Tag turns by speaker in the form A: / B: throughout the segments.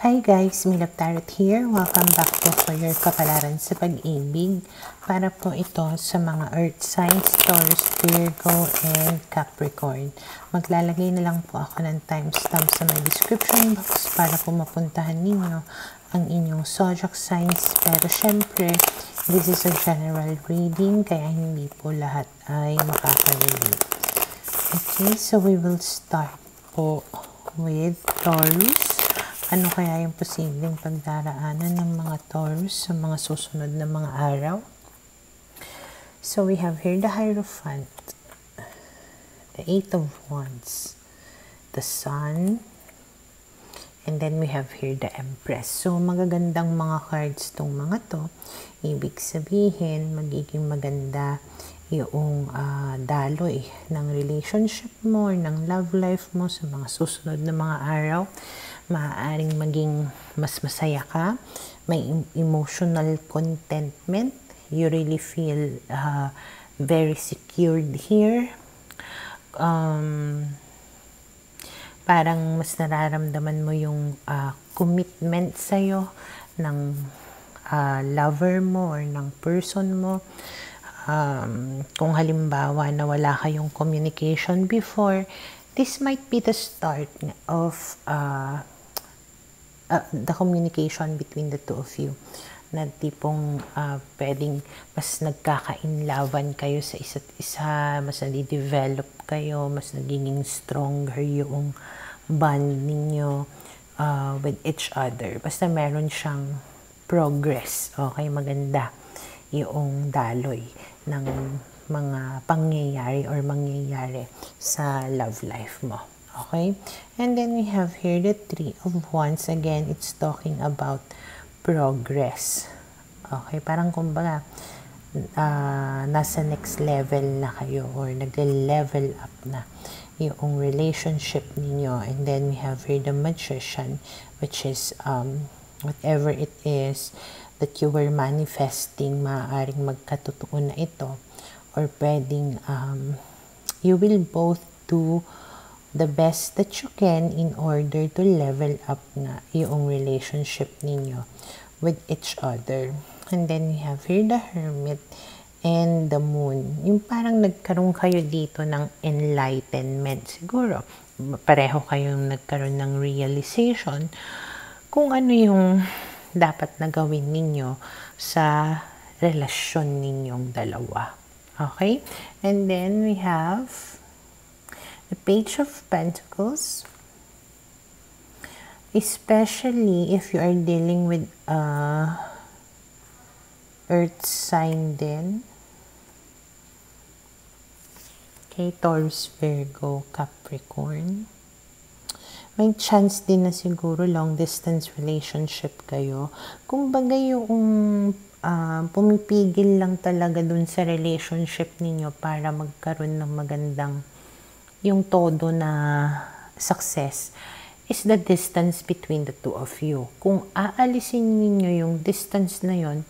A: Hi guys, Milap Tarot here. Welcome back po for your kapalaran sa pag-ibig. Para po ito sa mga Earth signs, Taurus, Virgo, and Capricorn. Maglalagay na lang po ako ng timestamp sa my description box para po mapuntahan ninyo ang inyong zodiac signs. Pero syempre, this is a general reading kaya hindi po lahat ay makaka-relate. Okay, so we will start po with Taurus. Ano kaya yung posibleng pagdaraanan ng mga Taurus sa mga susunod na mga araw? So we have here the Hierophant, the Eight of Wands, the Sun, and then we have here the Empress. So magagandang mga cards tong mga to. Ibig sabihin, magiging maganda yung daloy ng relationship mo or ng love life mo sa mga susunod na mga araw. Maaaring maging mas masaya ka, may emotional contentment, you really feel very secured here. Parang mas nararamdaman mo yung commitment sa'yo ng lover mo or ng person mo. Kung halimbawa na wala kayong communication before, this might be the start of the communication between the two of you, na tipong pwedeng mas nagkakainlawan kayo sa isa't isa, mas nadi-develop kayo, mas nagiging stronger yung bond ninyo with each other. Basta meron siyang progress, okay, maganda yung daloy ng mga pangyayari or mangyayari sa love life mo. Okay? And then we have here the Three of Wands. Again, it's talking about progress. Okay? Parang kumbaga, nasa next level na kayo or nagle-level up na yung relationship ninyo. And then we have here the Magician, which is whatever it is that you were manifesting, maaaring magkatotoo na ito. Or pwedeng you will both do the best that you can in order to level up na yung relationship ninyo with each other. And then we have here the Hermit and the Moon. Yung parang nagkaroon kayo dito ng enlightenment. Siguro, pareho kayong nagkaroon ng realization kung ano yung dapat na gawin ninyo sa relasyon ninyong dalawa. Okay? And then we have the Page of Pentacles, especially if you are dealing with earth sign din. Okay, Taurus, Virgo, Capricorn. May chance din na siguro long distance relationship kayo. Kumbaga yung pumipigil lang talaga dun sa relationship ninyo para magkaroon ng magandang yung todo na success is the distance between the two of you. Kung aalisin niyo yung distance na yon,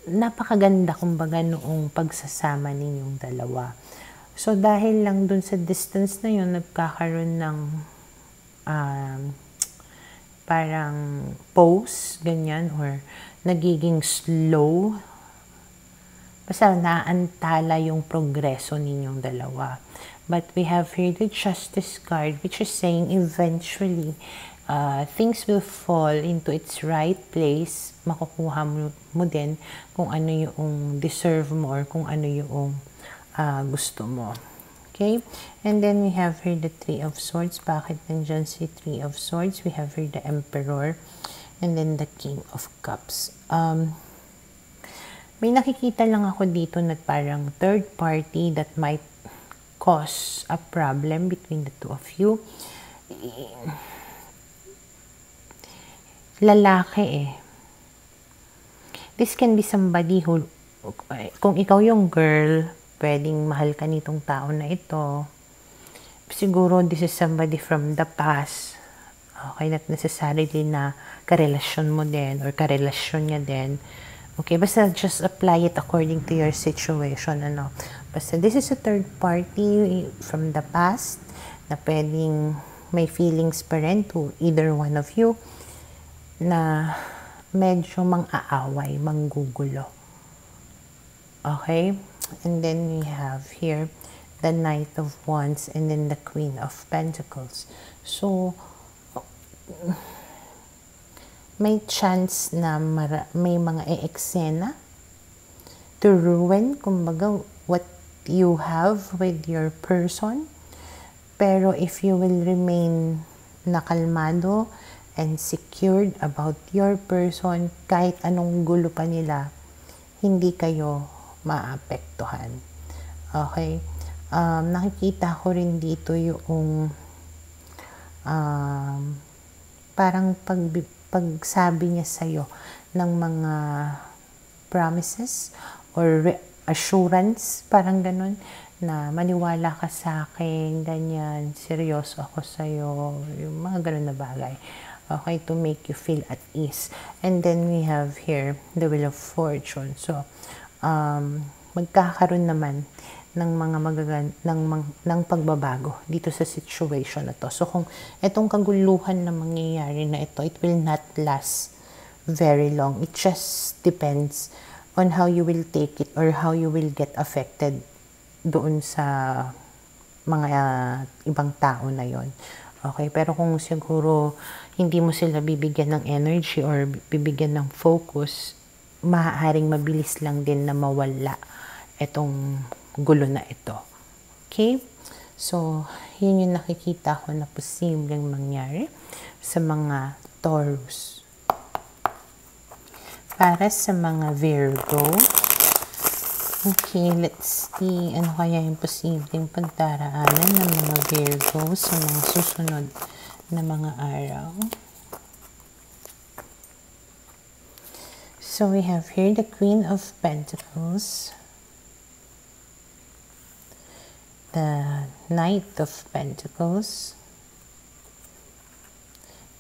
A: napakaganda kumbaga noong pagsasama ninyong dalawa. So dahil lang dun sa distance na yon, nagkakaroon ng parang pause, ganyan, or nagiging slow. Basta naantala yung progreso ninyong dalawa. But we have here the Justice card, which is saying eventually things will fall into its right place. Makukuha mo din kung ano yung deserve mo or kung ano yung gusto mo. Okay? And then we have here the Three of Swords. Bakit nandyan si Three of Swords? We have here the Emperor and then the King of Cups. May nakikita lang ako dito na parang third party that might cause a problem between the two of you. Lalaki eh. This can be somebody who, kung ikaw yung girl, pwedeng mahal ka nitong tao na ito. Siguro this is somebody from the past. Okay, not necessarily na karelasyon mo din or karelasyon niya din. Okay, basta just apply it according to your situation, ano. Basta this is a third party from the past na pwedeng may feelings pa rin to either one of you. na medyo mang-aaway, manggugulo. Okay? And then we have here the Knight of Wands and then the Queen of Pentacles. So, may chance na may mga e-eksena to ruin, kumbaga, what you have with your person. Pero if you will remain nakalmado and secured about your person, kahit anong gulo pa nila, hindi kayo maapektuhan. Okay? Nakikita ko rin dito yung parang pagsabi niya sa'yo ng mga promises or assurance, parang ganun, na maniwala ka sa akin, ganyan, seryoso ako sa'yo, yung mga ganun na bagay. Okay, to make you feel at ease. And then we have here the Wheel of Fortune. So, magkakaroon naman ng mga ng pagbabago dito sa situation na to. So, kung itong kaguluhan na mangyayari na ito, it will not last very long. It just depends on how you will take it or how you will get affected doon sa mga ibang tao na yon. Okay, pero kung siguro hindi mo sila bibigyan ng energy or bibigyan ng focus, maaaring mabilis lang din na mawala itong gulo na ito. Okay? So, yun yung nakikita ko na posibleng mangyari sa mga Taurus. Para sa mga Virgo, okay, let's see ano kaya yung posibleng pagdaraanan ng mga Virgo sa mga susunod na mga araw. So we have here the Queen of Pentacles, the Knight of Pentacles,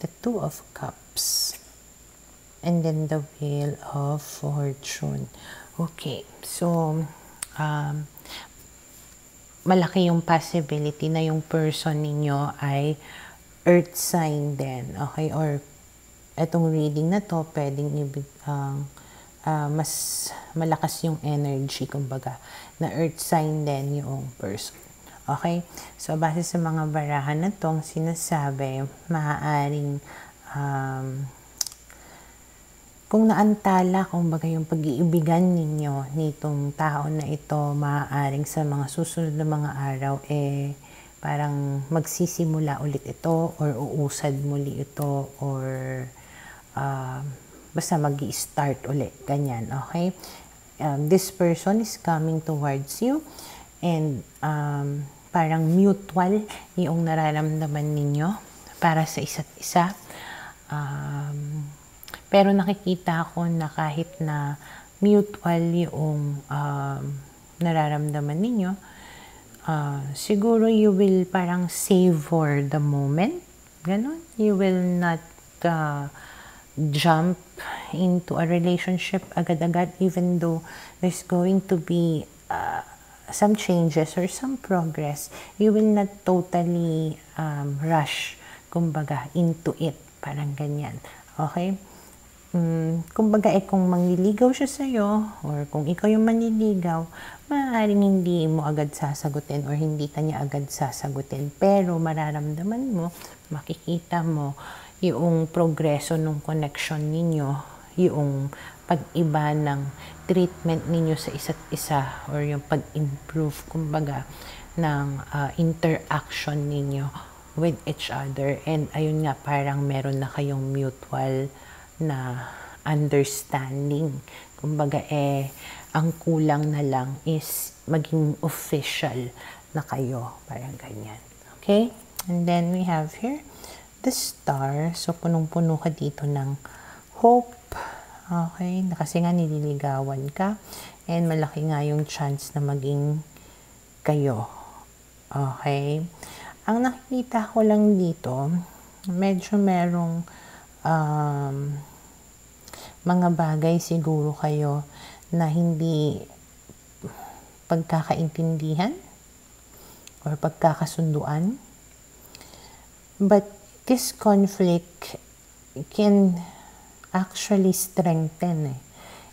A: the Two of Cups, and then the Wheel of Fortune. Okay, so malaki yung possibility na yung person ninyo ay earth sign din, okay? Or etong reading na to, pwedeng mas malakas yung energy, kumbaga, na earth sign din yung person. Okay? So, base sa mga barahan na to, sinasabi, maaaring kung naantala, kumbaga yung pag-iibigan ninyo nitong tao na ito, maaaring sa mga susunod na mga araw, parang magsisimula ulit ito or uusad muli ito or basta mag-i-start ulit. Ganyan, okay? This person is coming towards you and parang mutual yung nararamdaman ninyo para sa isa't isa. Pero nakikita ko na kahit na mutual yung nararamdaman ninyo, siguro you will parang savor the moment. Ganon. You will not jump into a relationship agad-agad even though there's going to be some changes or some progress. You will not totally rush, kumbaga, into it. Parang ganyan. Okay? Kumbaga, kung manliligaw siya sa'yo or kung ikaw yung manliligaw, maaaring hindi mo agad sasagutin or hindi kanya agad sasagutin. Pero mararamdaman mo, makikita mo yung progreso ng connection ninyo, yung pag-iba ng treatment ninyo sa isa't isa or yung pag-improve, kumbaga, ng interaction ninyo with each other. And ayun nga, parang meron na kayong mutual na understanding. Kumbaga, ang kulang na lang is maging official na kayo. Parang ganyan. Okay? And then we have here the Star. So, punong-puno ka dito ng hope. Okay? Kasi nga nililigawan ka. And malaki nga yung chance na maging kayo. Okay? Ang nakikita ko lang dito, medyo merong mga bagay siguro kayo na hindi pagkakaintindihan or pagkakasunduan. But this conflict can actually strengthen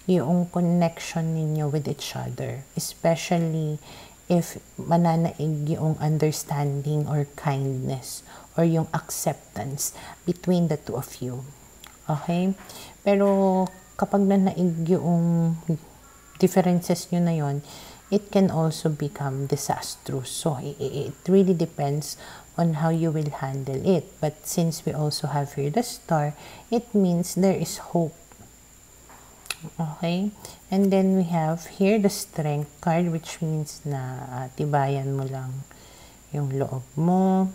A: yung connection ninyo with each other. Especially if mananaig yung understanding or kindness or yung acceptance between the two of you. Okay? Pero kapag nanaig yung differences nyo na yon, it can also become disastrous. So, it really depends on how you will handle it. But since we also have here the star, it means there is hope. Okay? And then we have here the strength card, which means na tibayan mo lang yung loob mo,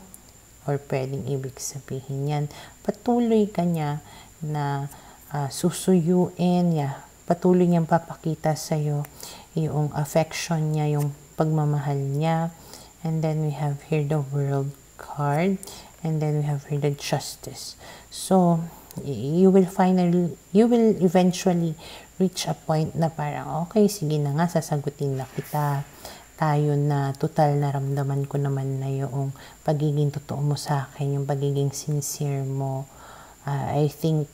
A: or pwedeng ibig sabihin yan, patuloy ka niya na susuyuin niya, patuloy niyang papakita sa'yo yung affection niya, yung pagmamahal niya. And then we have here the World card, and then we have here the Justice. So you will eventually reach a point na parang okay, sige na nga, sasagutin na kita, tayo na, total naramdaman ko naman na yung pagiging totoo mo sa akin, yung pagiging sincere mo. I think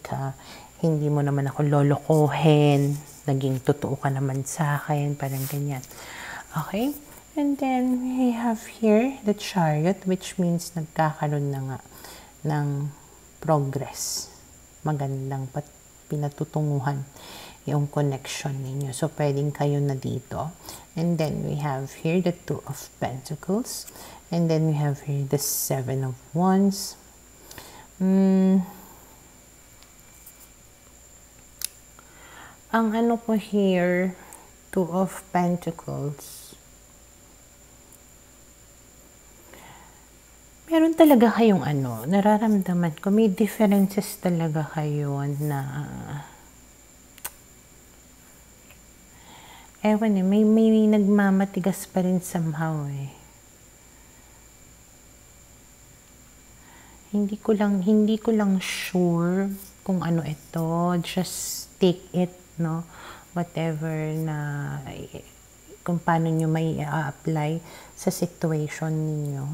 A: hindi mo naman ako lolokohin, naging totoo ka naman sa akin, parang ganyan. Okay? And then we have here the Chariot, which means nagkakaroon na nga ng progress. Magandang pinatutunguhan yung connection ninyo. So, pwedeng kayo na dito. And then we have here the Two of Pentacles. And then we have here the Seven of Wands. Ang ano po here, Two of Pentacles. Meron talaga kayong nararamdaman ko, may differences talaga kayo na ewan may nagmamatigas pa rin somehow Hindi ko lang sure kung ano ito. Just take it, no? Whatever na kung paano nyo may apply sa situation ninyo.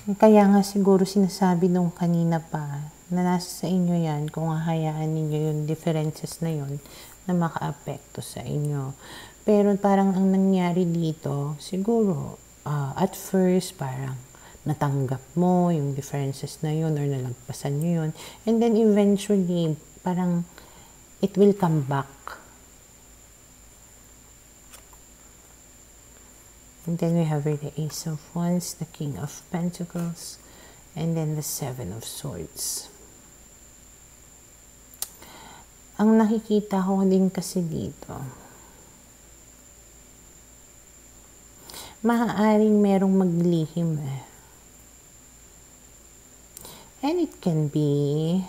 A: Kaya nga siguro sinasabi nung kanina pa na nasa sa inyo yan kung hahayaan ninyo yung differences na yon na maka-apekto sa inyo. Pero parang ang nangyari dito, siguro at first parang natanggap mo yung differences na yun or nalagpasan nyo yun. And then eventually parang it will come back. And then we have here the Ace of Wands, the King of Pentacles, and then the Seven of Swords. Ang nakikita ko din kasi dito, maaaring merong maglihim And it can be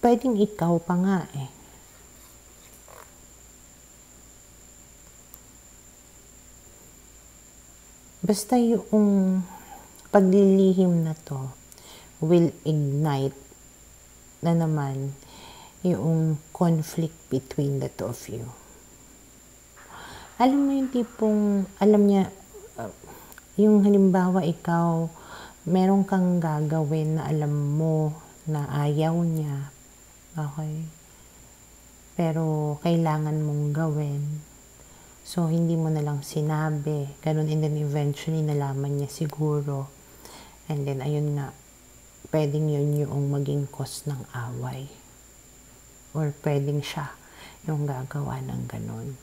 A: pwedeng ikaw pa nga Basta yung paglilihim na to will ignite na naman yung conflict between the two of you. Alam mo yung tipong, alam niya, yung halimbawa ikaw, meron kang gagawin na alam mo na ayaw niya. Okay? Pero kailangan mong gawin. So, hindi mo na lang sinabi. Ganun, and then eventually nalaman niya siguro. And then, ayun nga, pwedeng yun yung maging cause ng away. Or pwedeng siya yung gagawa ng ganun.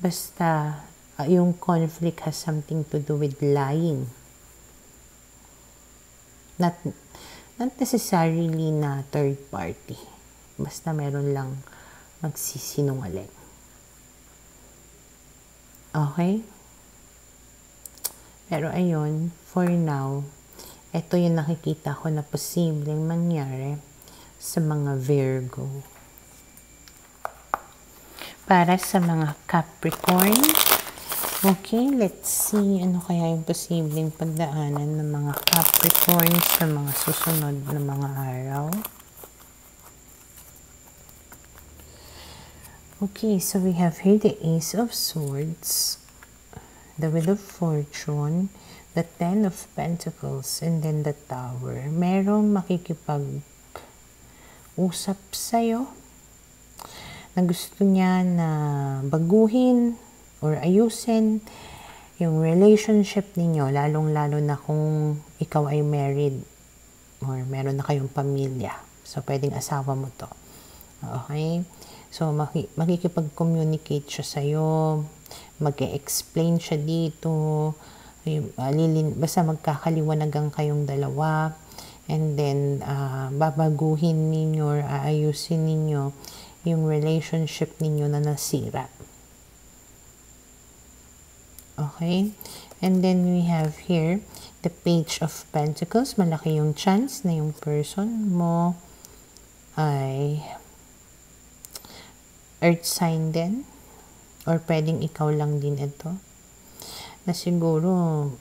A: Basta, yung conflict has something to do with lying. Not necessarily na third party. Basta meron lang magsisinungaling. Okay? Pero ayun, for now, ito yung nakikita ko na posibleng mangyari sa mga Virgo. Para sa mga Capricorn, okay, let's see ano kaya yung posibleng pagdaanan ng mga Capricorn sa mga susunod na mga araw. Okay, so we have here the Ace of Swords, the Wheel of Fortune, the Ten of Pentacles, and then the Tower. Merong makikipag-usap sa'yo na gusto niya na baguhin or ayusin yung relationship ninyo, lalong-lalo na kung ikaw ay married or meron na kayong pamilya. So, pwedeng asawa mo to. Okay? So, makikipag-communicate siya sa'yo, mag-explain siya dito, basta magkakaliwanagan kayong dalawa, and then, babaguhin ninyo or aayusin ninyo yung relationship ninyo na nasira. Okay? And then, we have here, the Page of Pentacles. Malaki yung chance na yung person mo ay earth sign din, or pwedeng ikaw lang din ito, na siguro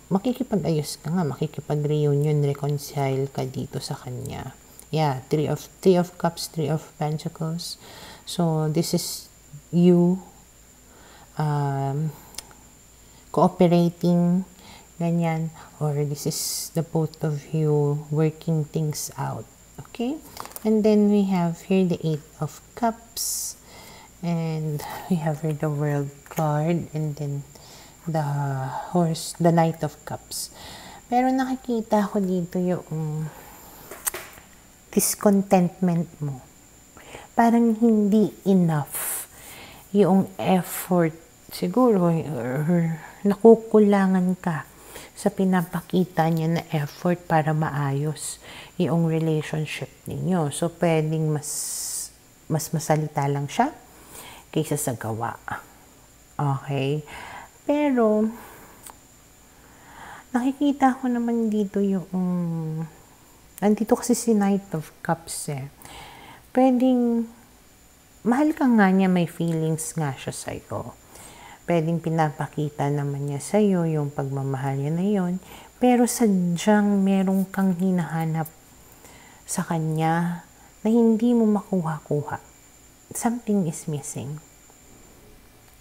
A: makikipag-ayos ka nga, makikipag-reunion, reconcile ka dito sa kanya. Yeah, Three of Cups, Three of Pentacles. So, this is you cooperating, ganyan, or this is the both of you working things out. Okay? And then we have here the Eight of Cups. And we have here the World card, and then the Horse, the Knight of Cups. Pero nakikita ko dito yung discontentment mo. Parang hindi enough yung effort. Siguro, or nakukulangan ka sa pinapakita niya na effort para maayos yung relationship ninyo. So, pwedeng mas masalita lang siya kaysa sa gawa. Okay? Pero, nakikita ko naman dito yung, nandito kasi si Knight of Cups eh. Pwedeng, mahal ka nga niya, may feelings nga siya sa'yo. Pwedeng pinapakita naman niya sa'yo yung pagmamahal niya na yun. Pero sadyang merong kang hinahanap sa kanya na hindi mo makuha-kuha. Something is missing.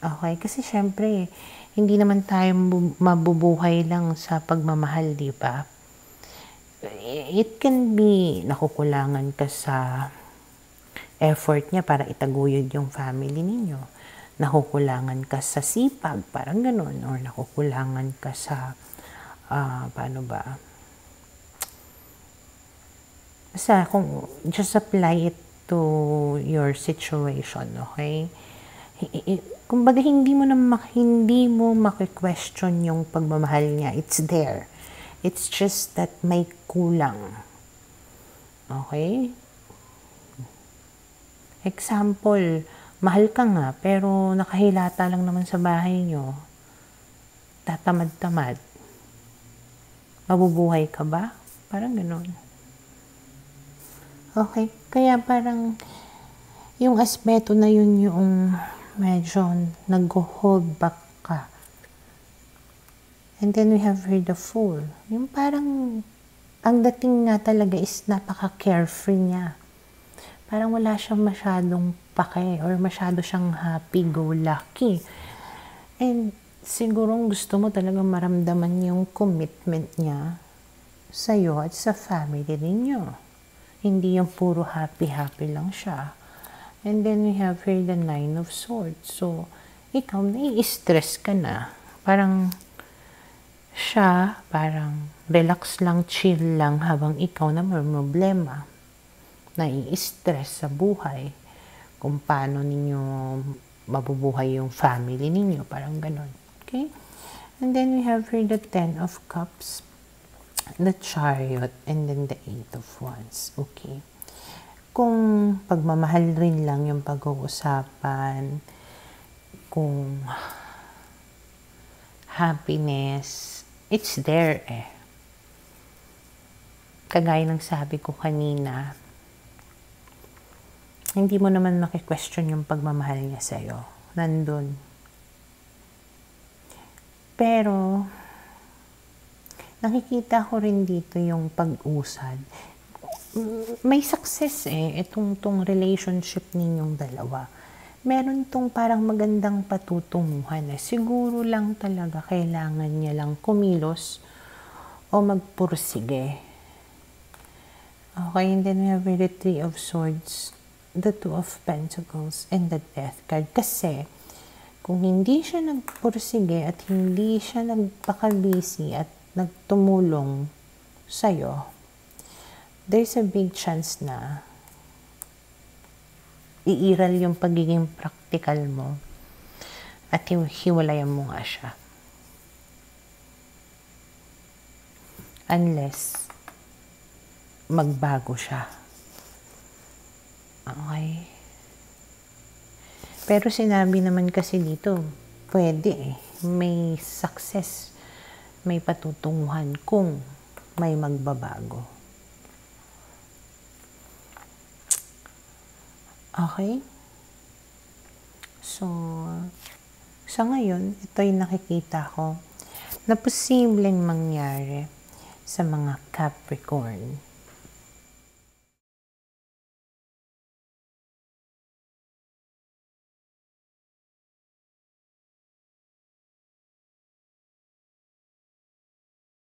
A: Okay? Kasi syempre, hindi naman tayo mabubuhay lang sa pagmamahal, di ba? It can be nakukulangan ka sa effort niya para itaguyod yung family ninyo. Nakukulangan ka sa sipag, parang ganun. Or nakukulangan ka sa, paano ba? Basta, just apply it to your situation, okay? Kumbaga, hindi mo maki-question yung pagmamahal niya. It's there. It's just that may kulang. Okay? Example, mahal ka nga, pero nakahilata lang naman sa bahay niyo. Tatamad-tamad. Mabubuhay ka ba? Parang ganun. Okay? Kaya parang yung aspeto na yun yung medyo nag-hold back ka. And then we have here the Fool. Yung parang ang dating nga talaga is napaka-carefree niya. Parang wala siyang masyadong pake or masyado siyang happy-go-lucky. And siguro gusto mo talaga maramdaman yung commitment niya sa'yo at sa family ninyo. Hindi yung puro happy-happy lang siya. And then we have here the Nine of Swords. So, ikaw nai-stress ka na. Parang siya, parang relax lang, chill lang habang ikaw na may problema. Nai-stress sa buhay. Kung paano ninyo mabubuhay yung family ninyo. Parang ganon. Okay? And then we have here the Ten of Cups, the Chariot, and then the Eight of Wands. Okay. Kung pagmamahal rin lang yung pag-uusapan, kung happiness, it's there eh. Kagaya ng sabi ko kanina, hindi mo naman maki-question yung pagmamahal niya sa'yo. Nandun. Pero, nakikita ko rin dito yung pag-usad. May success eh, itong relationship ninyong dalawa. meron tong parang magandang patutunguhan na siguro lang talaga kailangan niya lang kumilos o magpursige. Okay, and then we have the Three of Swords, the Two of Pentacles, and the Death card. Kasi, kung hindi siya nagpursige at hindi siya nagpakabisi at nagtumulong sa'yo, there's a big chance na iiral yung pagiging practical mo at hiwalayan mo nga siya. Unless magbago siya. Okay? Pero sinabi naman kasi dito, pwede eh. May success, may patutunguhan kung may magbabago. Okay? So, sa ngayon, ito yung nakikita ko na posibleng mangyari sa mga Capricorn.